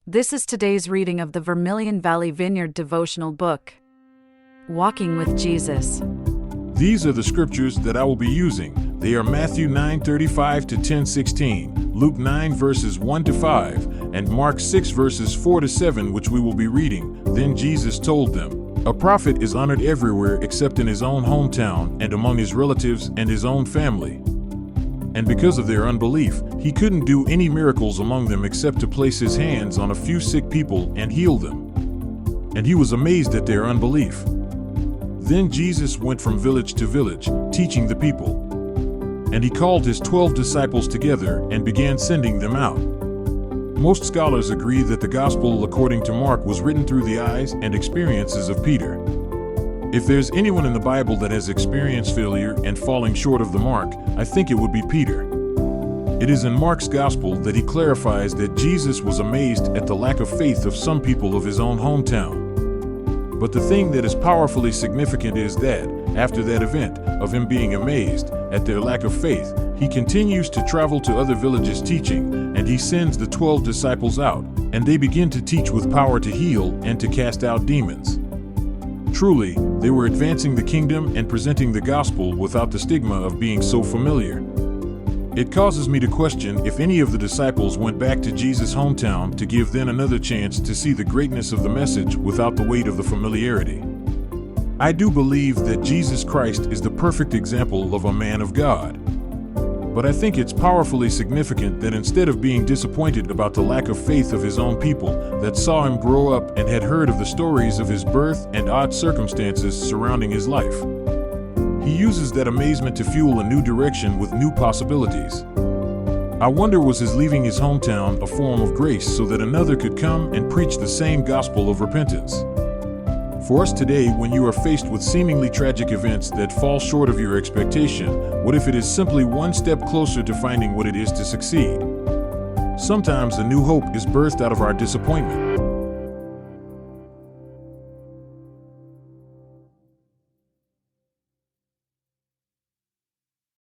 This is today's reading of the Vermilion Valley Vineyard devotional book, Walking with Jesus. These are the scriptures that I will be using. They are Matthew 9:35 to 10:16, Luke 9 verses 1 to 5, and Mark 6 verses 4 to 7, which we will be reading. Then Jesus told them, "A prophet is honored everywhere except in his own hometown and among his relatives and his own family." And because of their unbelief, he couldn't do any miracles among them except to place his hands on a few sick people and heal them. And he was amazed at their unbelief. Then Jesus went from village to village, teaching the people. And he called his 12 disciples together and began sending them out. Most scholars agree that the Gospel according to Mark was written through the eyes and experiences of Peter. If there's anyone in the Bible that has experienced failure and falling short of the mark, I think it would be Peter. It is in Mark's Gospel that he clarifies that Jesus was amazed at the lack of faith of some people of his own hometown. But the thing that is powerfully significant is that, after that event of him being amazed at their lack of faith, he continues to travel to other villages teaching, and he sends the 12 disciples out, and they begin to teach with power to heal and to cast out demons. Truly, they were advancing the kingdom and presenting the gospel without the stigma of being so familiar. It causes me to question if any of the disciples went back to Jesus' hometown to give then another chance to see the greatness of the message without the weight of the familiarity. I do believe that Jesus Christ is the perfect example of a man of God. But I think it's powerfully significant that instead of being disappointed about the lack of faith of his own people that saw him grow up and had heard of the stories of his birth and odd circumstances surrounding his life, he uses that amazement to fuel a new direction with new possibilities. I wonder, was his leaving his hometown a form of grace so that another could come and preach the same gospel of repentance? For us today, when you are faced with seemingly tragic events that fall short of your expectation, what if it is simply one step closer to finding what it is to succeed? Sometimes a new hope is birthed out of our disappointment.